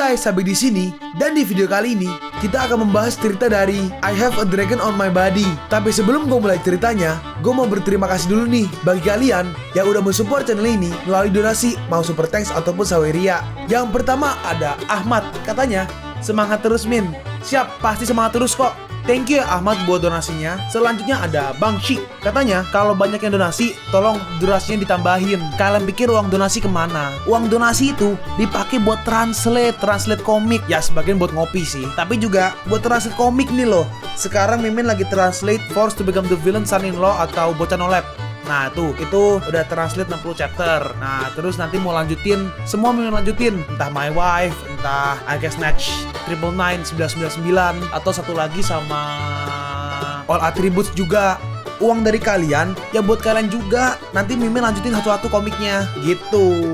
guys, sampai di sini. Dan di video kali ini kita akan membahas cerita dari I Have a Dragon on My Body. Tapi sebelum gue mulai ceritanya, gue mau berterima kasih dulu nih bagi kalian yang udah mensupport channel ini melalui donasi, mau super thanks ataupun saweria. Yang pertama ada Ahmad, katanya semangat terus Min. Siap, pasti semangat terus kok. Thank you ya Ahmad buat donasinya. Selanjutnya ada Bang Shi, katanya kalau banyak yang donasi, tolong durasinya ditambahin. Kalian pikir uang donasi kemana? Uang donasi itu dipakai buat translate komik. Ya sebagian buat ngopi sih, tapi juga buat translate komik nih loh. Sekarang Mimin lagi translate Forced to Become the Villain Son-in-Law atau Bocah Nolep. Nah itu udah translate 60 chapter. Nah terus nanti mau lanjutin, semua Mimin lanjutin. Entah My Wife, entah I Can Snatch 999, 999, atau satu lagi sama All Attributes juga. Uang dari kalian, ya buat kalian juga. Nanti Mimin lanjutin satu-satu komiknya gitu.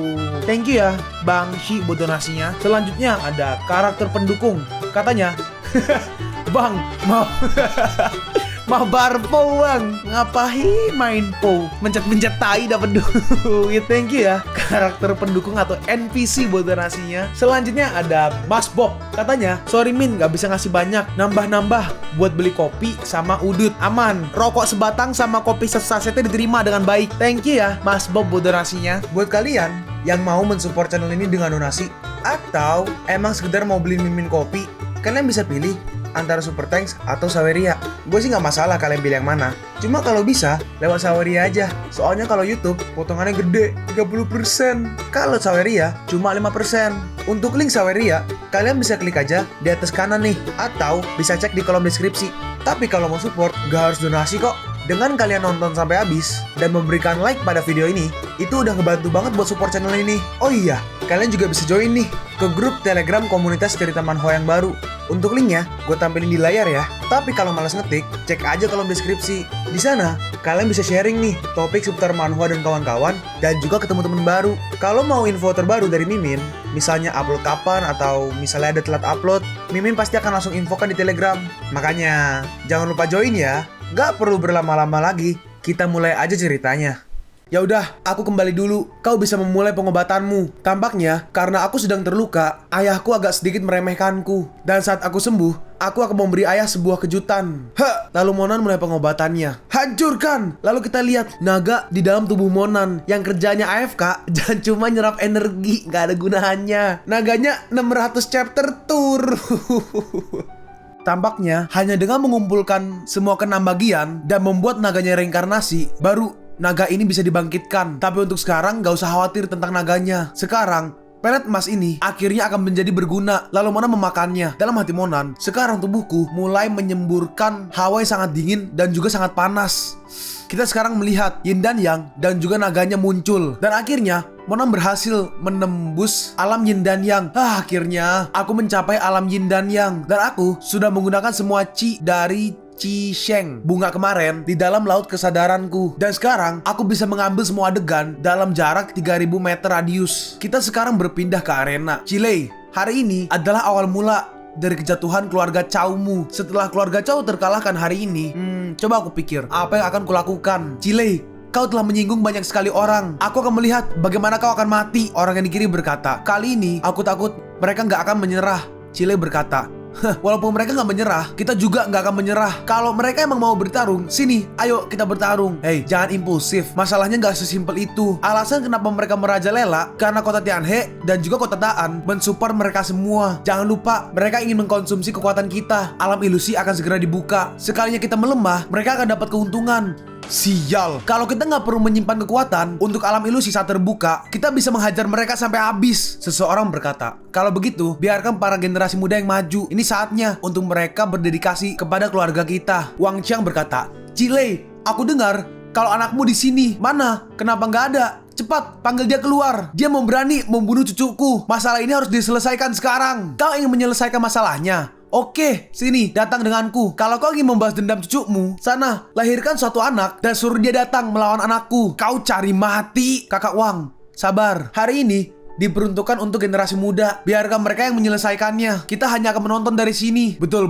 Thank you ya Bang Shi buat donasinya. Selanjutnya ada karakter pendukung, katanya Bang, mau barpo bang, ngapain main po? Mencet-mencet tai dapat duit. Thank you ya karakter pendukung atau NPC buat donasinya. Selanjutnya ada Mas Bob, katanya sorry Min gak bisa ngasih banyak, nambah-nambah buat beli kopi sama udut. Aman, rokok sebatang sama kopi sesasetnya diterima dengan baik. Thank you ya Mas Bob buat donasinya. Buat kalian yang mau mensupport channel ini dengan donasi, atau emang sekedar mau beli Mimin kopi, kalian bisa pilih antara super thanks atau saweria. Gue sih nggak masalah kalian pilih yang mana. Cuma kalau bisa lewat saweria aja. Soalnya kalau YouTube potongannya gede 30%. Kalau saweria cuma 5%. Untuk link saweria kalian bisa klik aja di atas kanan nih, atau bisa cek di kolom deskripsi. Tapi kalau mau support gak harus donasi kok. Dengan kalian nonton sampai habis dan memberikan like pada video ini, itu udah ngebantu banget buat support channel ini. Oh iya, kalian juga bisa join nih ke grup Telegram komunitas cerita manhwa yang baru. Untuk linknya gue tampilin di layar ya. Tapi kalau malas ngetik, cek aja kolom deskripsi. Di sana kalian bisa sharing nih topik seputar manhwa dan kawan-kawan, dan juga ketemu teman baru. Kalau mau info terbaru dari Mimin, misalnya upload kapan atau misalnya ada telat upload, Mimin pasti akan langsung infokan di Telegram. Makanya jangan lupa join ya. Gak perlu berlama-lama lagi, kita mulai aja ceritanya. Ya udah, aku kembali dulu. Kau bisa memulai pengobatanmu. Tampaknya karena aku sedang terluka, ayahku agak sedikit meremehkanku. Dan saat aku sembuh, aku akan memberi ayah sebuah kejutan. Lalu Monan mulai pengobatannya. Hancurkan! Lalu kita lihat naga di dalam tubuh Monan yang kerjanya AFK dan cuma nyerap energi, gak ada gunanya. Naganya 600 chapter tour. Tampaknya hanya dengan mengumpulkan semua keenam bagian dan membuat naganya reinkarnasi, baru naga ini bisa dibangkitkan. Tapi untuk sekarang gak usah khawatir tentang naganya. Sekarang pelet emas ini akhirnya akan menjadi berguna. Lalu Monan memakannya. Dalam hati Monan, sekarang tubuhku mulai menyemburkan hawa yang sangat dingin dan juga sangat panas. Kita sekarang melihat Yin dan Yang dan juga naganya muncul. Dan akhirnya Monan berhasil menembus alam Yin dan Yang. Akhirnya aku mencapai alam Yin dan Yang. Dan aku sudah menggunakan semua Qi dari Qi Sheng, bunga kemarin, di dalam laut kesadaranku. Dan sekarang aku bisa mengambil semua adegan dalam jarak 3000 meter radius. Kita sekarang berpindah ke arena. Chile, hari ini adalah awal mula dari kejatuhan keluarga Chow Mu. Setelah keluarga Chow terkalahkan hari ini, coba aku pikir apa yang akan kulakukan. Chile, kau telah menyinggung banyak sekali orang. Aku akan melihat bagaimana kau akan mati. Orang yang di kiri berkata, kali ini aku takut mereka gak akan menyerah. Chile berkata, walaupun mereka gak menyerah, kita juga gak akan menyerah. Kalau mereka emang mau bertarung, sini, ayo kita bertarung. Hey, jangan impulsif. Masalahnya gak sesimpel itu. Alasan kenapa mereka merajalela karena kota Tianhe dan juga kota Daan mensupport mereka semua. Jangan lupa, mereka ingin mengkonsumsi kekuatan kita. Alam ilusi akan segera dibuka. Sekalinya kita melemah, mereka akan dapat keuntungan. Sial, kalau kita nggak perlu menyimpan kekuatan untuk alam ilusi saat terbuka, kita bisa menghajar mereka sampai habis. Seseorang berkata, kalau begitu, biarkan para generasi muda yang maju. Ini saatnya untuk mereka berdedikasi kepada keluarga kita. Wang Qiang berkata, Chile, aku dengar kalau anakmu di sini. Mana? Kenapa nggak ada? Cepat, panggil dia keluar. Dia berani membunuh cucuku. Masalah ini harus diselesaikan sekarang. Kau ingin menyelesaikan masalahnya? Oke, sini, datang denganku. Kalau kau ingin membalas dendam cucumu, sana, lahirkan suatu anak dan suruh dia datang melawan anakku. Kau cari mati, kakak Wang. Sabar, hari ini diperuntukkan untuk generasi muda. Biarkan mereka yang menyelesaikannya. Kita hanya akan menonton dari sini. Betul.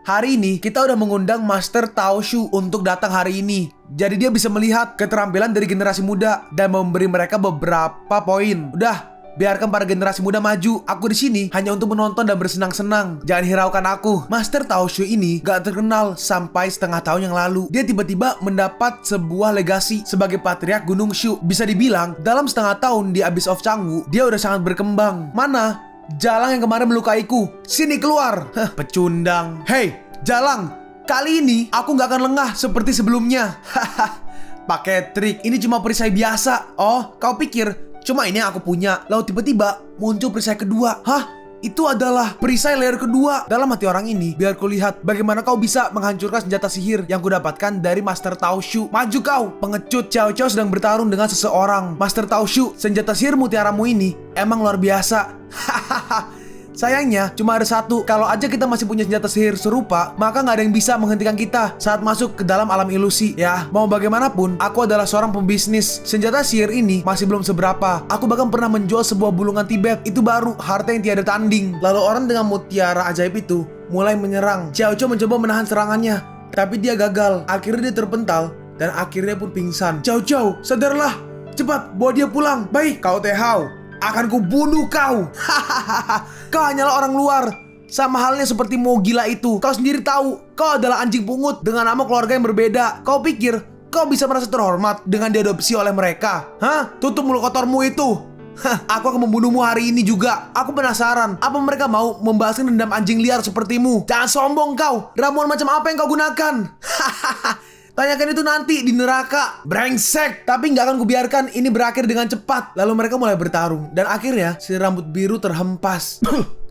Hari ini kita udah mengundang Master Tao Shu untuk datang hari ini. Jadi dia bisa melihat keterampilan dari generasi muda dan memberi mereka beberapa poin. Udah, biarkan para generasi muda maju. Aku di sini hanya untuk menonton dan bersenang-senang. Jangan hiraukan aku. Master Tao Shu ini gak terkenal sampai setengah tahun yang lalu. Dia tiba-tiba mendapat sebuah legasi sebagai patriark Gunung Shu. Bisa dibilang dalam setengah tahun di Abyss of Changwu, dia udah sangat berkembang. Mana Jalang yang kemarin melukaiku? Sini keluar. Pecundang. Hey, Jalang, kali ini aku gak akan lengah seperti sebelumnya. Pakai trik, ini cuma perisai biasa. Oh, kau pikir cuma ini yang aku punya? Lalu tiba-tiba muncul perisai kedua. Hah? Itu adalah perisai layer kedua. Dalam hati orang ini, biar ku lihat bagaimana kau bisa menghancurkan senjata sihir yang kudapatkan dari Master Tao Shu. Maju kau, pengecut. Xiao Xiao sedang bertarung dengan seseorang. Master Tao Shu, senjata sihir mutiaramu ini emang luar biasa. Hahaha. Sayangnya cuma ada satu. Kalau aja kita masih punya senjata sihir serupa, maka nggak ada yang bisa menghentikan kita saat masuk ke dalam alam ilusi. Ya, mau bagaimanapun, aku adalah seorang pembisnis. Senjata sihir ini masih belum seberapa. Aku bahkan pernah menjual sebuah bulungan Tibet. Itu baru harta yang tiada tanding. Lalu orang dengan mutiara ajaib itu mulai menyerang. Xiao Xiao mencoba menahan serangannya, tapi dia gagal. Akhirnya dia terpental dan akhirnya pun pingsan. Xiao Xiao, sadarlah. Cepat, bawa dia pulang. Baik, kau Te Hao, akan kubunuh kau. Kau hanyalah orang luar, sama halnya seperti Mo gila itu. Kau sendiri tahu, kau adalah anjing pungut dengan nama keluarga yang berbeda. Kau pikir kau bisa merasa terhormat dengan diadopsi oleh mereka? Hah? Tutup mulut kotormu itu. Aku akan membunuhmu hari ini juga. Aku penasaran, apa mereka mau membalaskan dendam anjing liar sepertimu? Jangan sombong kau. Ramuan macam apa yang kau gunakan? Tanyakan itu nanti di neraka. Brengsek. Tapi nggak akan kubiarkan ini berakhir dengan cepat. Lalu mereka mulai bertarung. Dan akhirnya si rambut biru terhempas.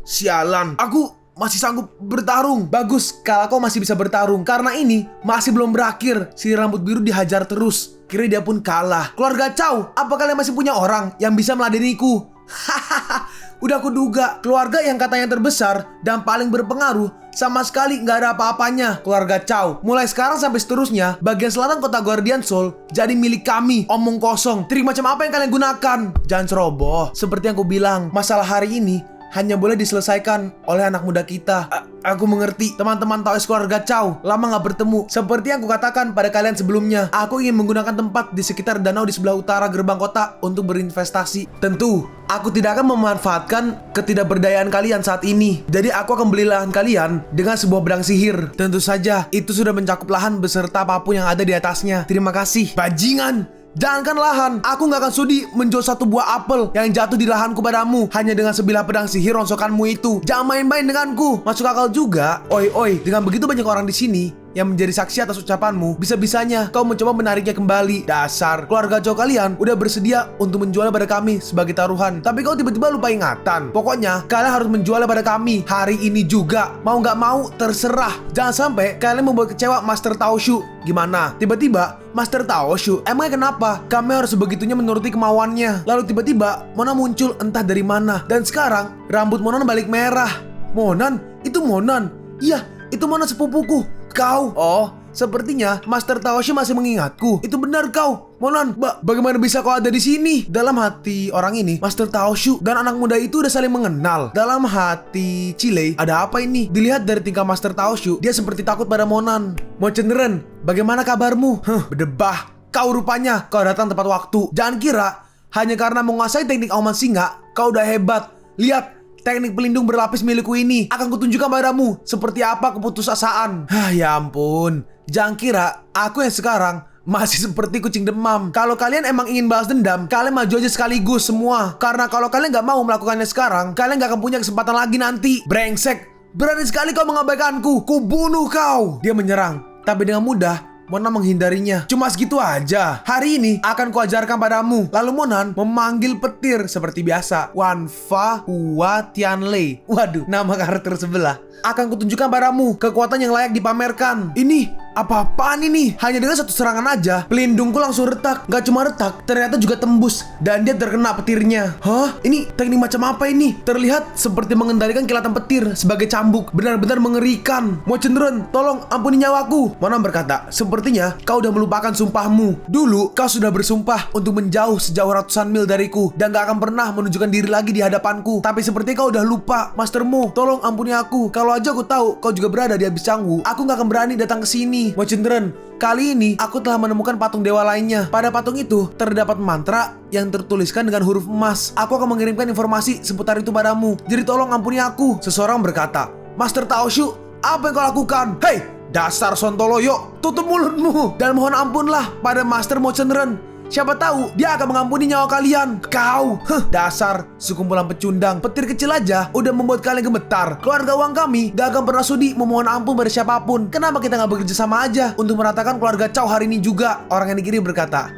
Sialan, aku masih sanggup bertarung. Bagus kalau kau masih bisa bertarung, karena ini masih belum berakhir. Si rambut biru dihajar terus. Kira dia pun kalah. Keluarga Chow, apa kalian masih punya orang yang bisa meladeniku? Hahaha. Udah aku duga, keluarga yang katanya terbesar dan paling berpengaruh sama sekali nggak ada apa-apanya. Keluarga Chow, mulai sekarang sampai seterusnya, bagian selatan kota Guardian Soul jadi milik kami. Omong kosong. Trik macam apa yang kalian gunakan? Jangan ceroboh. Seperti yang aku bilang, masalah hari ini hanya boleh diselesaikan oleh anak muda kita. Aku mengerti, teman-teman Taois keluarga Chow. Lama nggak bertemu. Seperti yang aku katakan pada kalian sebelumnya, aku ingin menggunakan tempat di sekitar danau di sebelah utara gerbang kota untuk berinvestasi. Tentu, aku tidak akan memanfaatkan ketidakberdayaan kalian saat ini. Jadi aku akan beli lahan kalian dengan sebuah pedang sihir. Tentu saja, itu sudah mencakup lahan beserta apapun yang ada di atasnya. Terima kasih. Bajingan! Jangankan lahan, aku gak akan sudi menjual satu buah apel yang jatuh di lahanku padamu hanya dengan sebilah pedang sihir rongsokanmu itu. Jangan main-main denganku. Masuk akal juga. Oi, dengan begitu banyak orang di sini yang menjadi saksi atas ucapanmu, bisa-bisanya kau mencoba menariknya kembali. Dasar keluarga Chow kalian udah bersedia untuk menjualnya pada kami sebagai taruhan, tapi kau tiba-tiba lupa ingatan. Pokoknya kalian harus menjualnya pada kami hari ini juga. Mau gak mau terserah. Jangan sampai kalian membuat kecewa Master Tao Shu. Gimana? Tiba-tiba Master Tao Shu, emangnya kenapa? Kami harus sebegitunya menuruti kemauannya. Lalu tiba-tiba Mona muncul entah dari mana, dan sekarang rambut Monan balik merah. Monan? Itu Monan? Iya, itu Monan sepupuku. Kau? Oh, sepertinya Master Tao Shu masih mengingatku. Itu benar kau, Monan. Bagaimana bisa kau ada di sini? Dalam hati orang ini, Master Tao Shu dan anak muda itu udah saling mengenal. Dalam hati Chile, ada apa ini? Dilihat dari tingkah Master Tao Shu, dia seperti takut pada Monan. Mo Cenderen, bagaimana kabarmu? Berdebah. Kau rupanya, kau datang tepat waktu. Jangan kira hanya karena menguasai teknik auman singa, kau udah hebat. Lihat, teknik pelindung berlapis milikku ini akan kutunjukkan padamu seperti apa keputusasaan. Ya ampun. Jangan kira aku yang sekarang masih seperti kucing demam. Kalau kalian emang ingin balas dendam, kalian maju aja sekaligus semua. Karena kalau kalian gak mau melakukannya sekarang, kalian gak akan punya kesempatan lagi nanti. Brengsek, berani sekali kau mengabaikanku. Kubunuh kau. Dia menyerang, tapi dengan mudah Mona menghindarinya. Cuma segitu aja. Hari ini akan kuajarkan padamu. Lalu Monan memanggil petir seperti biasa. Wan Fa Hua Tian Lei. Waduh, nama karakter sebelah. Akan kutunjukkan padamu kekuatan yang layak dipamerkan. Ini apa-apaan ini? Hanya dengan satu serangan aja, pelindungku langsung retak. Gak cuma retak, ternyata juga tembus. Dan dia terkena petirnya. Hah? Ini teknik macam apa ini? Terlihat seperti mengendalikan kilatan petir sebagai cambuk. Benar-benar mengerikan. Mo Cenderen, tolong ampuni nyawaku. Monan berkata, sepertinya kau udah melupakan sumpahmu. Dulu kau sudah bersumpah untuk menjauh sejauh ratusan mil dariku dan gak akan pernah menunjukkan diri lagi di hadapanku. Tapi seperti kau udah lupa. Master Mo, tolong ampuni aku. Kalau Kalau aja aku tahu kau juga berada di Abyss Cangwu, aku nggak akan berani datang ke sini. Mocendren, kali ini aku telah menemukan patung dewa lainnya. Pada patung itu terdapat mantra yang tertuliskan dengan huruf emas. Aku akan mengirimkan informasi seputar itu padamu. Jadi tolong ampuni aku. Seseorang berkata, Master Tao Shu, apa yang kau lakukan? Hei, dasar Sontoloyo, tutup mulutmu dan mohon ampunlah pada Master Mocendren. Siapa tahu dia akan mengampuni nyawa kalian. Kau, dasar sekumpulan pecundang. Petir kecil aja udah membuat kalian gemetar. Keluarga Wang kami gak akan pernah sudi memohon ampun pada siapapun. Kenapa kita gak bekerja sama aja untuk meratakan keluarga Chow hari ini juga? Orang yang di kiri berkata,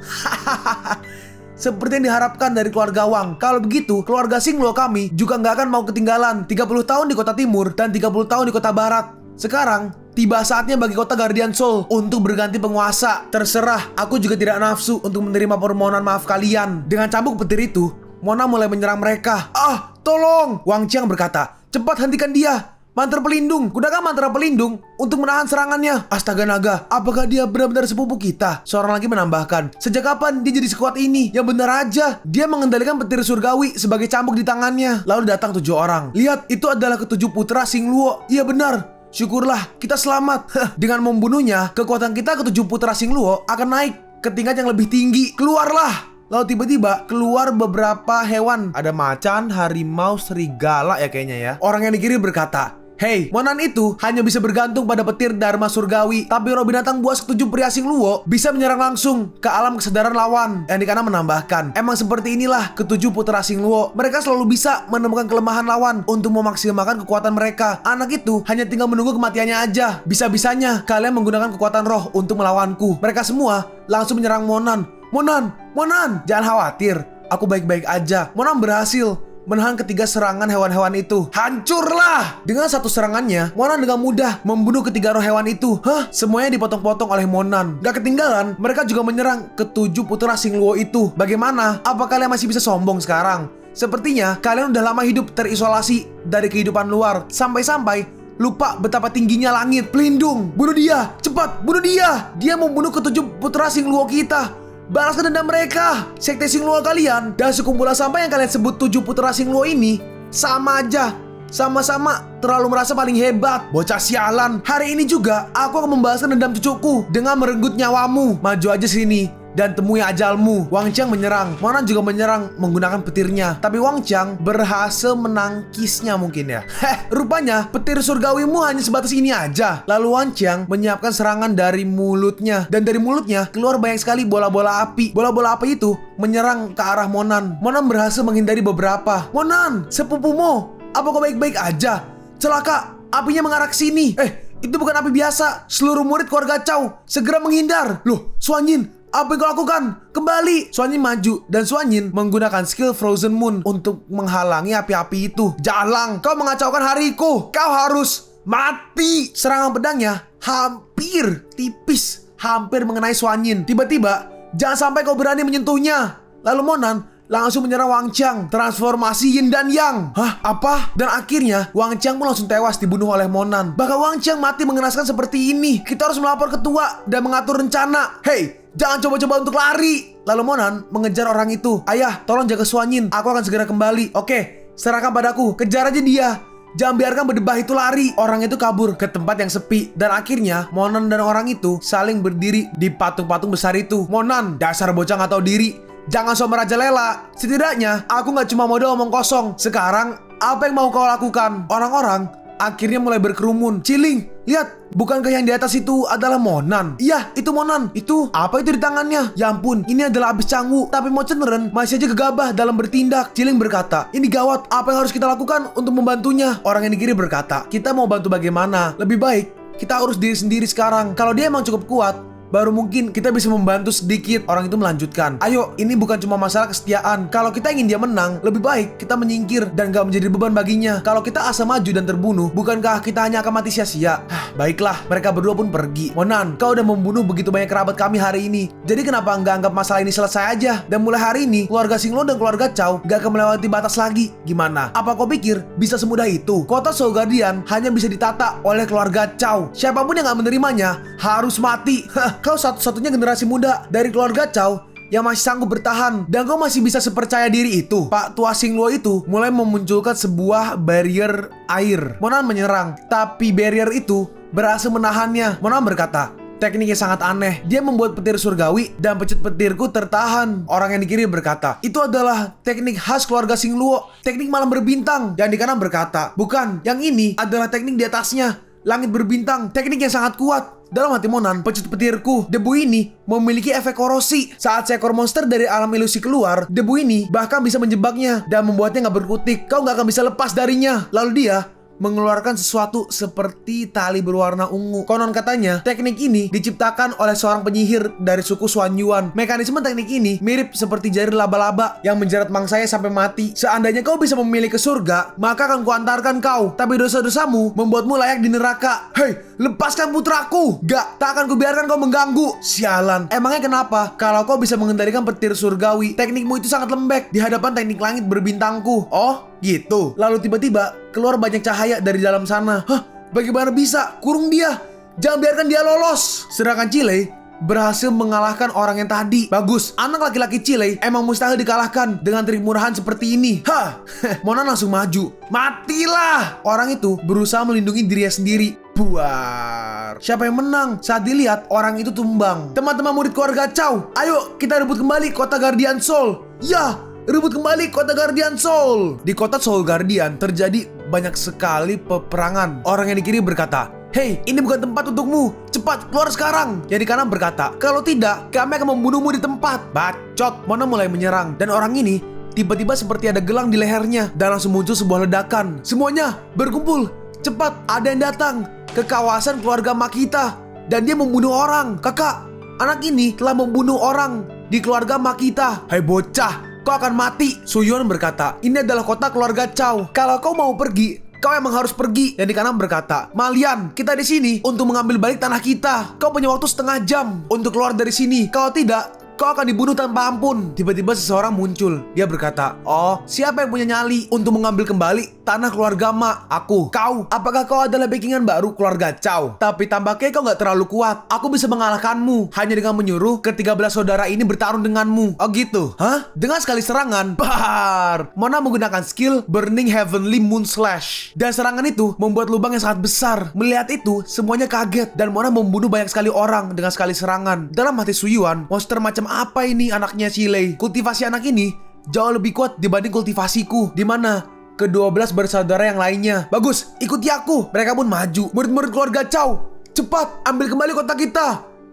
seperti yang diharapkan dari keluarga Wang. Kalau begitu, keluarga Xingluo kami juga nggak akan mau ketinggalan. 30 tahun di kota timur dan 30 tahun di kota barat. Sekarang, tiba saatnya bagi kota Guardian Soul untuk berganti penguasa. Terserah, aku juga tidak nafsu untuk menerima permohonan maaf kalian. Dengan cambuk petir itu, Mona mulai menyerang mereka. Ah, tolong! Wang Qiang berkata, cepat hentikan dia. Mantra pelindung, gunakan mantra pelindung untuk menahan serangannya. Astaga naga, apakah dia benar-benar sepupu kita? Seorang lagi menambahkan, sejak kapan dia jadi sekuat ini? Yang benar aja, dia mengendalikan petir surgawi sebagai cambuk di tangannya. Lalu datang 7 orang. Lihat, itu adalah ketujuh putra Xingluo. Iya benar. Syukurlah, kita selamat. Dengan membunuhnya, kekuatan kita ketujuh putra Xingluo akan naik ke tingkat yang lebih tinggi. Keluarlah! Lalu tiba-tiba keluar beberapa hewan. Ada macan, harimau, serigala ya kayaknya ya. Orang yang di kiri berkata, Hei, Monan itu hanya bisa bergantung pada petir Dharma Surgawi. Tapi roh binatang buas ketujuh pria Xingluo bisa menyerang langsung ke alam kesadaran lawan. Yang di kanan menambahkan, emang seperti inilah ketujuh putra Xingluo. Mereka selalu bisa menemukan kelemahan lawan untuk memaksimalkan kekuatan mereka. Anak itu hanya tinggal menunggu kematiannya aja. Bisa-bisanya kalian menggunakan kekuatan roh untuk melawanku. Mereka semua langsung menyerang Monan. Monan, jangan khawatir. Aku baik-baik aja. Monan berhasil menahan ketiga serangan hewan-hewan itu. Hancurlah! Dengan satu serangannya, Monan dengan mudah membunuh ketiga roh hewan itu. Semuanya dipotong-potong oleh Monan. Gak ketinggalan, mereka juga menyerang ketujuh putra Xingluo itu. Bagaimana? Apa kalian masih bisa sombong sekarang? Sepertinya kalian udah lama hidup terisolasi dari kehidupan luar. Sampai-sampai lupa betapa tingginya langit. Pelindung! Bunuh dia! Cepat! Bunuh dia! Dia membunuh ketujuh putra Xingluo kita. Balaskan dendam mereka. Sekte Xingluo kalian dan sekumpulan sampah yang kalian sebut 7 putra Xingluo ini sama aja. Sama-sama terlalu merasa paling hebat. Bocah sialan. Hari ini juga aku akan membalaskan dendam cucuku dengan merenggut nyawamu. Maju aja sini dan temui ajalmu. Wang Qiang menyerang. Monan juga menyerang menggunakan petirnya. Tapi Wang Qiang berhasil menangkisnya mungkin ya. Rupanya petir surgawimu hanya sebatas ini aja. Lalu Wang Qiang menyiapkan serangan dari mulutnya. Dan dari mulutnya keluar banyak sekali bola-bola api. Bola-bola api itu menyerang ke arah Monan. Monan berhasil menghindari beberapa. Monan, sepupumu, apa kau baik-baik aja? Celaka, apinya mengarah ke sini. Itu bukan api biasa. Seluruh murid keluarga Chow segera menghindar. Loh, Suanyin, apa yang kau lakukan? Kembali! Suanyin maju dan Suanyin menggunakan skill Frozen Moon untuk menghalangi api-api itu. Jalang, kau mengacaukan hariku. Kau harus mati. Serangan pedangnya hampir tipis, hampir mengenai Suanyin. Tiba-tiba, jangan sampai kau berani menyentuhnya. Lalu Monan langsung menyerang Wang Qiang. Transformasi Yin dan Yang. Apa? Dan akhirnya Wang Qiang pun langsung tewas dibunuh oleh Monan. Bahkan Wang Qiang mati mengenaskan seperti ini. Kita harus melapor ketua dan mengatur rencana. Hei, jangan coba-coba untuk lari. Lalu Monan mengejar orang itu. Ayah, tolong jaga Suanyin. Aku akan segera kembali. Oke, serahkan padaku. Kejar aja dia. Jangan biarkan berdebah itu lari. Orang itu kabur ke tempat yang sepi. Dan akhirnya Monan dan orang itu saling berdiri di patung-patung besar itu. Monan, dasar bocah gak tahu diri. Jangan sok merajalela. Setidaknya aku gak cuma modal omong kosong. Sekarang apa yang mau kau lakukan? Orang-orang akhirnya mulai berkerumun. Ciling, lihat, bukankah yang di atas itu adalah Monan? Iya, itu Monan. Itu apa itu di tangannya? Ya ampun, ini adalah Abyss Cangwu. Tapi Mocendren masih aja gegabah dalam bertindak. Ciling berkata, ini gawat. Apa yang harus kita lakukan untuk membantunya? Orang yang di kiri berkata, kita mau bantu bagaimana? Lebih baik kita urus diri sendiri sekarang. Kalau dia emang cukup kuat, baru mungkin kita bisa membantu sedikit. Orang itu melanjutkan, ayo, ini bukan cuma masalah kesetiaan. Kalau kita ingin dia menang, lebih baik kita menyingkir dan gak menjadi beban baginya. Kalau kita asa maju dan terbunuh, bukankah kita hanya akan mati sia-sia? Baiklah, mereka berdua pun pergi. Monan, kau udah membunuh begitu banyak kerabat kami hari ini. Jadi kenapa nggak anggap masalah ini selesai aja? Dan mulai hari ini, keluarga Xingluo dan keluarga Chow gak akan melewati batas lagi. Gimana? Apa kau pikir bisa semudah itu? Kota Soul Guardian hanya bisa ditata oleh keluarga Chow. Siapapun yang gak menerimanya harus mati. Kau satu-satunya generasi muda dari keluarga Chow yang masih sanggup bertahan. Dan kau masih bisa sepercaya diri itu. Pak tua Xingluo itu mulai memunculkan sebuah barrier air. Monan menyerang, tapi barrier itu berhasil menahannya. Monan berkata, tekniknya sangat aneh. Dia membuat petir surgawi dan pecut petirku tertahan. Orang yang di kiri berkata, itu adalah teknik khas keluarga Xingluo, teknik malam berbintang. Yang di kanan berkata, bukan, yang ini adalah teknik di atasnya, langit berbintang, teknik yang sangat kuat. Dalam hati Monan, pecut petirku, debu ini memiliki efek korosi. Saat seekor monster dari alam ilusi keluar, debu ini bahkan bisa menjebaknya dan membuatnya nggak berkutik. Kau nggak akan bisa lepas darinya. Lalu dia mengeluarkan sesuatu seperti tali berwarna ungu. Konon katanya, teknik ini diciptakan oleh seorang penyihir dari suku Xuan Yuan. Mekanisme teknik ini mirip seperti jari laba-laba yang menjerat mangsanya sampai mati. Seandainya kau bisa memilih ke surga, maka akan kuantarkan kau. Tapi dosa-dosamu membuatmu layak di neraka. Hei, lepaskan putraku! Gak, tak akan kubiarkan kau mengganggu. Sialan, emangnya kenapa? Kalau kau bisa mengendalikan petir surgawi, teknikmu itu sangat lembek di hadapan teknik langit berbintangku. Oh, gitu. Lalu tiba-tiba keluar banyak cahaya dari dalam sana. Hah? Bagaimana bisa? Kurung dia. Jangan biarkan dia lolos. Sedangkan Chile berhasil mengalahkan orang yang tadi. Bagus. Anak laki-laki Chile emang mustahil dikalahkan dengan trik murahan seperti ini. Hah? Monan langsung maju. Matilah. Orang itu berusaha melindungi dirinya sendiri. Buar. Siapa yang menang? Saat dilihat, orang itu tumbang. Teman-teman murid keluarga Chow, ayo kita rebut kembali kota Guardian Soul. Ya, rebut kembali kota Guardian Soul. Di kota Soul Guardian terjadi banyak sekali peperangan. Orang yang di kiri berkata, hei, ini bukan tempat untukmu. Cepat, keluar sekarang. Yang di kanan berkata, kalau tidak, kami akan membunuhmu di tempat. Bacot. Mona mulai menyerang. Dan orang ini tiba-tiba seperti ada gelang di lehernya. Dan langsung muncul sebuah ledakan. Semuanya berkumpul. Cepat, ada yang datang ke kawasan keluarga Makita. Dan dia membunuh orang. Kakak, anak ini telah membunuh orang di keluarga Makita. Hai bocah, kau akan mati. Suyuan berkata, ini adalah kota keluarga Chow. Kalau kau mau pergi, kau emang harus pergi. Dan di kanan berkata, Malian, kita di sini untuk mengambil balik tanah kita. Kau punya waktu setengah jam untuk keluar dari sini. Kalau tidak, kau akan dibunuh tanpa ampun. Tiba-tiba seseorang muncul. Dia berkata, oh, siapa yang punya nyali untuk mengambil kembali tanah keluarga Ma? Aku. Kau. Apakah kau adalah backingan baru keluarga Chow? Tapi tampaknya kau gak terlalu kuat. Aku bisa mengalahkanmu hanya dengan menyuruh ke-13 saudara ini bertarung denganmu. Oh gitu? Hah? Dengan sekali serangan, bar, Mona menggunakan skill Burning Heavenly Moon Slash. Dan serangan itu membuat lubang yang sangat besar. Melihat itu, semuanya kaget. Dan Mona membunuh banyak sekali orang dengan sekali serangan. Dalam hati Suyuan, monster macam apa ini anaknya Chile? Kultivasi anak ini jauh lebih kuat dibanding kultivasiku. Di mana ke-12 bersaudara yang lainnya. Bagus, ikuti aku. Mereka pun maju. Murid-murid keluarga Chow, cepat ambil kembali kota kita.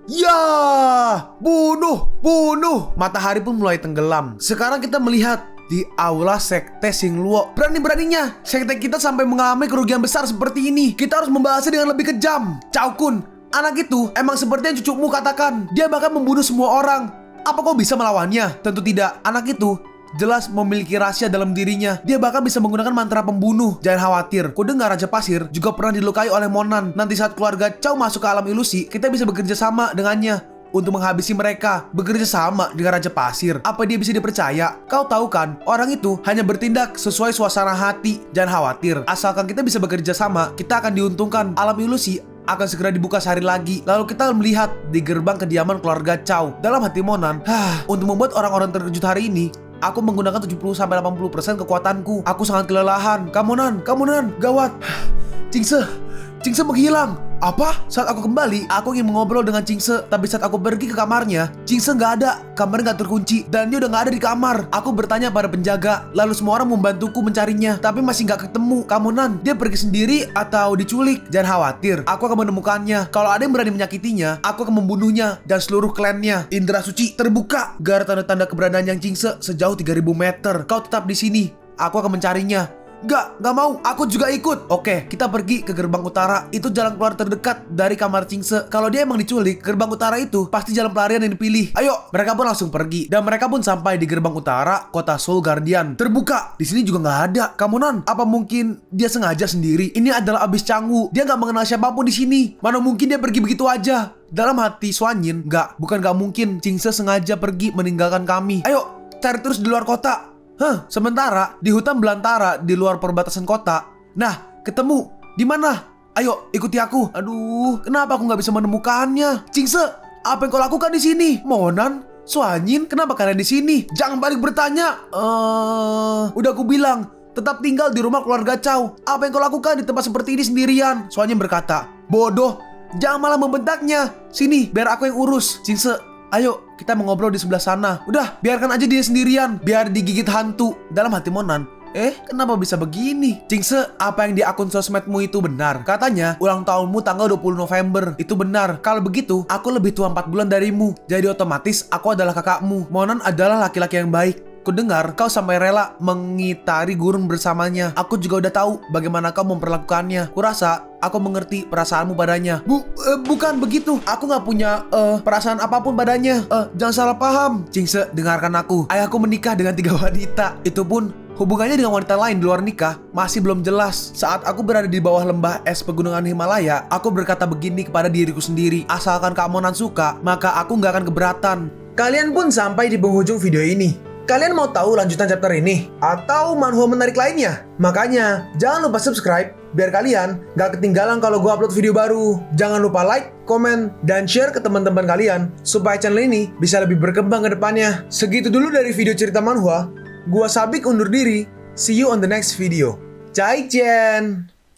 Ya, bunuh. Matahari pun mulai tenggelam. Sekarang kita melihat di aula sekte Xingluo. Berani-beraninya sekte kita sampai mengalami kerugian besar seperti ini. Kita harus membahasnya dengan lebih kejam. Chow Kun, anak itu emang seperti yang cucumu katakan. Dia bahkan membunuh semua orang. Apa kau bisa melawannya? Tentu tidak. Anak itu jelas memiliki rahasia dalam dirinya. Dia bahkan bisa menggunakan mantra pembunuh. Jangan khawatir, ku dengar Raja Pasir juga pernah dilukai oleh Monan. Nanti saat keluarga Chow masuk ke alam ilusi, kita bisa bekerja sama dengannya untuk menghabisi mereka. Bekerja sama dengan Raja Pasir, apa dia bisa dipercaya? Kau tahu kan, orang itu hanya bertindak sesuai suasana hati. Jangan khawatir, asalkan kita bisa bekerja sama, kita akan diuntungkan. Alam ilusi akan segera dibuka sehari lagi. Lalu kita melihat di gerbang kediaman keluarga Chow. Dalam hati Monan, untuk membuat orang-orang terkejut hari ini, aku menggunakan 70-80% kekuatanku. Aku sangat kelelahan. Kamunan, gawat. Cingse menghilang. Apa? Saat aku kembali, aku ingin mengobrol dengan Cingse. Tapi saat aku pergi ke kamarnya, Cingse nggak ada. Kamarnya nggak terkunci dan dia udah nggak ada di kamar. Aku bertanya pada penjaga, lalu semua orang membantuku mencarinya, tapi masih nggak ketemu. Kamunan, dia pergi sendiri atau diculik? Jangan khawatir, aku akan menemukannya. Kalau ada yang berani menyakitinya, aku akan membunuhnya dan seluruh klannya. Indra Suci terbuka. Gak ada tanda-tanda keberadaan yang Cingse sejauh 3000 meter. Kau tetap di sini. Aku akan mencarinya. Gak mau, aku juga ikut. Oke, kita pergi ke gerbang utara. Itu jalan keluar terdekat dari kamar Cingse. Kalau dia emang diculik, gerbang utara itu pasti jalan pelarian yang dipilih. Ayo, mereka pun langsung pergi. Dan mereka pun sampai di gerbang utara kota Soul Guardian. Terbuka, di sini juga nggak ada. Kamunan, apa mungkin dia sengaja sendiri? Ini adalah abis Cangwu. Dia nggak mengenal siapapun di sini. Mana mungkin dia pergi begitu aja? Dalam hati Xuanyin, bukan nggak mungkin Cingse sengaja pergi meninggalkan kami. Ayo, cari terus di luar kota. Sementara di hutan belantara di luar perbatasan kota. Nah, ketemu. Di mana? Ayo, ikuti aku. Aduh, kenapa aku nggak bisa menemukannya? Cingse, apa yang kau lakukan di sini? Monan, Suanyin, kenapa kalian di sini? Jangan balik bertanya. Udah aku bilang, tetap tinggal di rumah keluarga Chow. Apa yang kau lakukan di tempat seperti ini sendirian? Suanyin berkata, bodoh, jangan malah membentaknya. Sini, biar aku yang urus. Jingse, ayo kita mengobrol di sebelah sana. Udah, biarkan aja dia sendirian, biar digigit hantu. Dalam hati Monan, kenapa bisa begini? Jingse, apa yang di akun sosmedmu itu benar? Katanya, ulang tahunmu tanggal 20 November. Itu benar. Kalau begitu, aku lebih tua 4 bulan darimu. Jadi otomatis, aku adalah kakakmu. Monan adalah laki-laki yang baik. Kudengar kau sampai rela mengitari gurun bersamanya. Aku juga udah tahu bagaimana kau memperlakukannya. Kurasa aku mengerti perasaanmu padanya. Bukan begitu. Aku nggak punya perasaan apapun padanya. Jangan salah paham. Jingse, dengarkan aku. Ayahku menikah dengan 3 wanita. Itu pun hubungannya dengan wanita lain di luar nikah masih belum jelas. Saat aku berada di bawah lembah es pegunungan Himalaya, aku berkata begini kepada diriku sendiri. Asalkan Kak Monan suka, maka aku nggak akan keberatan. Kalian pun sampai di penghujung video ini. Kalian mau tahu lanjutan chapter ini? Atau manhwa menarik lainnya? Makanya, jangan lupa subscribe biar kalian gak ketinggalan kalau gue upload video baru. Jangan lupa like, komen, dan share ke teman-teman kalian supaya channel ini bisa lebih berkembang ke depannya. Segitu dulu dari video cerita manhwa. Gua Sabik undur diri. See you on the next video. Zaijian!